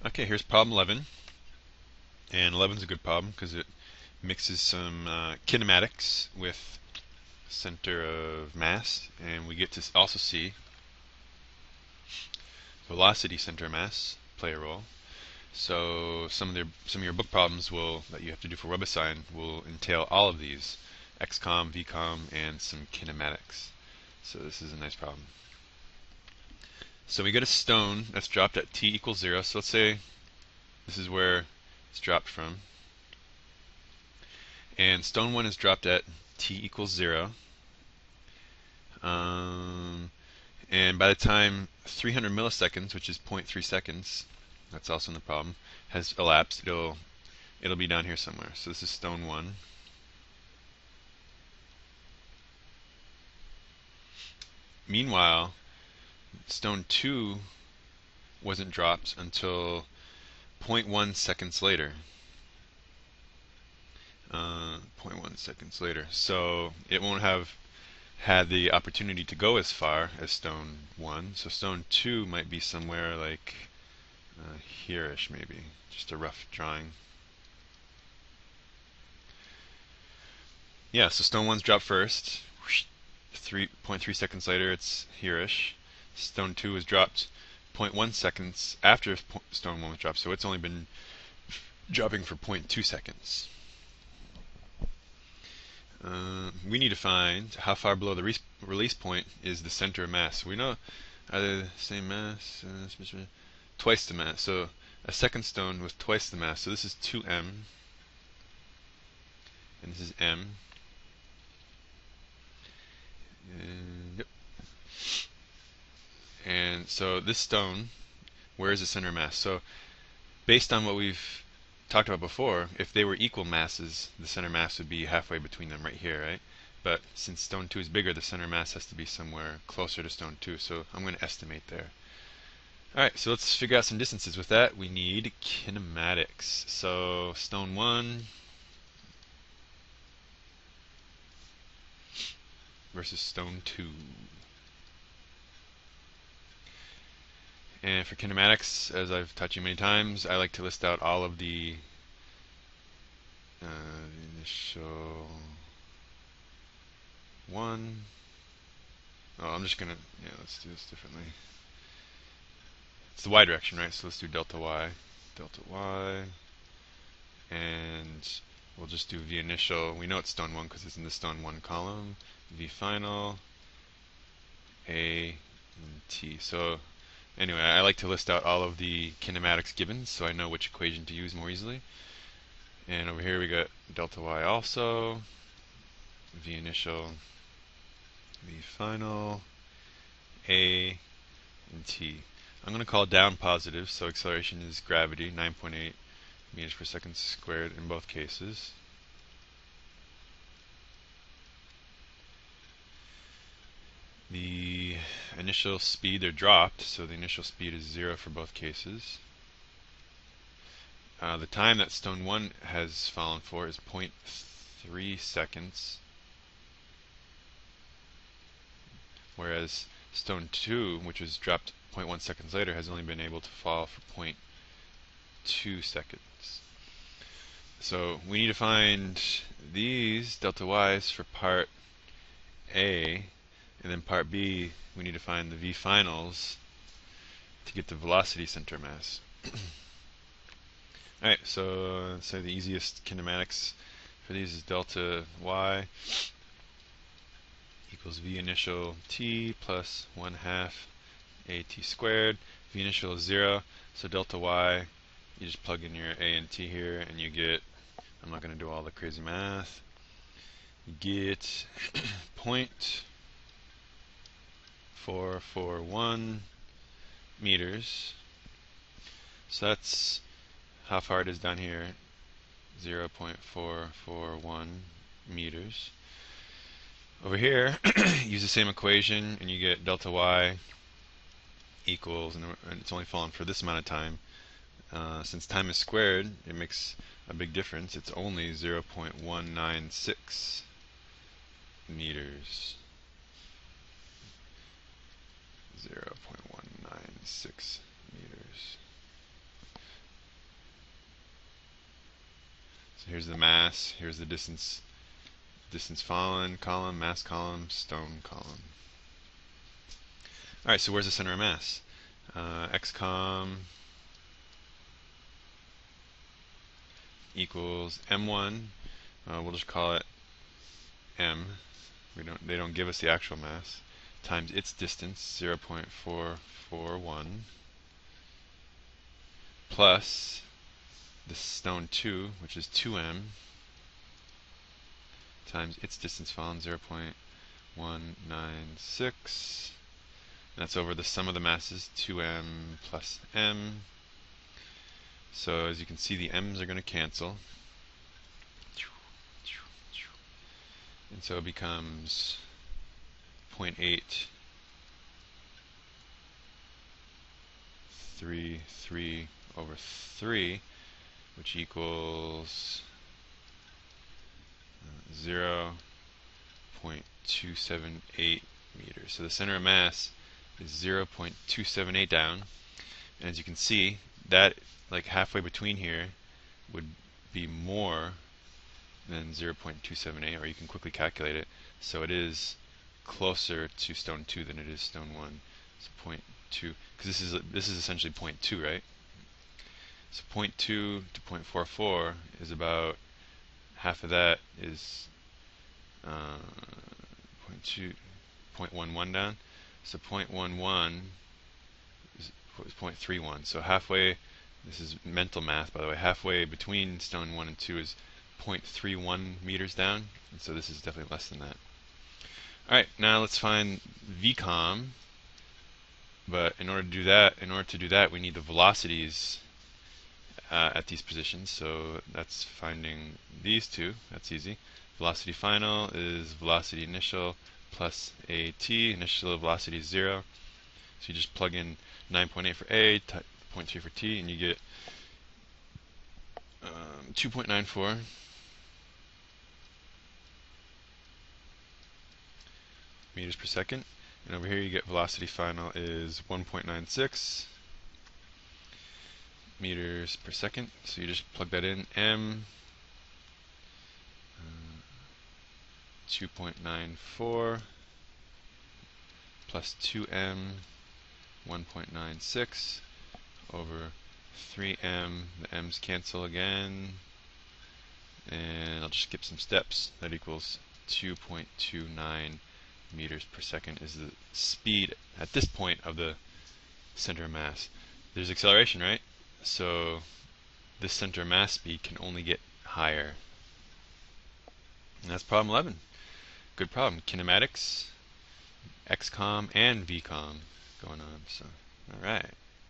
Okay, here's problem 11. And 11 is a good problem because it mixes some kinematics with center of mass, and we get to also see velocity center of mass play a role. So some of your book problems will that you have to do for WebAssign will entail all of these: XCOM, VCOM, and some kinematics. So this is a nice problem. So we get a stone that's dropped at t equals 0. So let's say this is where it's dropped from. And stone 1 is dropped at t equals 0. Um, and by the time 300 milliseconds, which is zero point 0.3 seconds, that's also in the problem, has elapsed, it'll be down here somewhere. So this is stone 1. Meanwhile, stone 2 wasn't dropped until zero point 0.1 seconds later. 0.1 seconds later. So it won't have had the opportunity to go as far as stone 1. So stone 2 might be somewhere like here-ish maybe. Just a rough drawing. Yeah, so stone 1's dropped first. 3.3 seconds later it's here-ish. Stone 2 was dropped 0.1 seconds after stone 1 was dropped, so it's only been dropping for 0.2 seconds. We need to find how far below the release point is the center of mass. We know either the same mass, twice the mass. So a second stone with twice the mass. So this is 2m, and this is m. Yep. And so this stone, where is the center of mass? So based on what we've talked about before, if they were equal masses, the center mass would be halfway between them right here, right? But since stone 2 is bigger, the center mass has to be somewhere closer to stone 2, so I'm going to estimate there. Alright, so let's figure out some distances. With that, we need kinematics. So stone 1 versus stone 2. And for kinematics, as I've taught you many times, I like to list out all of the initial one. Oh, I'm just gonna, yeah, let's do this differently. It's the y direction, right? So let's do delta y, and we'll just do v initial. We know it's stone 1 because it's in the stone 1 column. V final, a, and t. So anyway, I like to list out all of the kinematics given so I know which equation to use more easily. And over here we got delta y also, v initial, v final, a, and t. I'm going to call down positive, so acceleration is gravity, 9.8 meters per second squared in both cases. The initial speed, they're dropped, so the initial speed is 0 for both cases. The time that stone 1 has fallen for is 0.3 seconds, whereas stone 2, which was dropped 0.1 seconds later, has only been able to fall for 0.2 seconds. So we need to find these delta y's for part A, and then part B, we need to find the v finals to get the velocity center mass. Alright, so let's say the easiest kinematics for these is delta y equals v initial t plus 1/2 at squared. V initial is 0, so delta y, you just plug in your a and t here and you get, I'm not going to do all the crazy math, you get 0.441 meters. So that's how far it is down here, 0.441 meters. Over here, use the same equation and you get delta y equals, and it's only fallen for this amount of time. Since time is squared, it makes a big difference. It's only 0.196 meters. 0.196 meters. here's the mass, here's the distance fallen column, mass column, stone column. Alright, so where's the center of mass? XCOM equals M1, we'll just call it M. They don't give us the actual mass, times its distance, 0.441, plus the stone 2, which is 2m, times its distance fallen, 0.196. That's over the sum of the masses, 2m plus m. So as you can see, the m's are going to cancel. And so it becomes 0.833 over 3, which equals 0.278 meters. So the center of mass is 0.278 down. And as you can see, that like halfway between here would be more than 0.278, or you can quickly calculate it. So it is closer to stone 2 than it is stone 1. So 0.2, because this is essentially 0.2, right? So 0.2 to 0.44 is about half of that is 0.11 down. So 0.11 is 0.31. So halfway, this is mental math by the way, halfway between stone 1 and 2 is 0.31 meters down, and so this is definitely less than that. Alright, now let's find VCOM, but in order to do that, we need the velocities at these positions, so that's finding these two. That's easy. Velocity final is velocity initial plus AT. Initial velocity is 0, so you just plug in 9.8 for A, 0.3 for T, and you get 2.94 meters per second. And over here you get velocity final is 1.96 meters per second. So you just plug that in. M 2.94 plus 2m 1.96 over 3m. The m's cancel again, and I'll just skip some steps. That equals 2.29 meters per second is the speed at this point of the center of mass. There's acceleration, right? So this center of mass speed can only get higher. And that's problem 11. Good problem. Kinematics, XCOM, and VCOM going on. So, all right.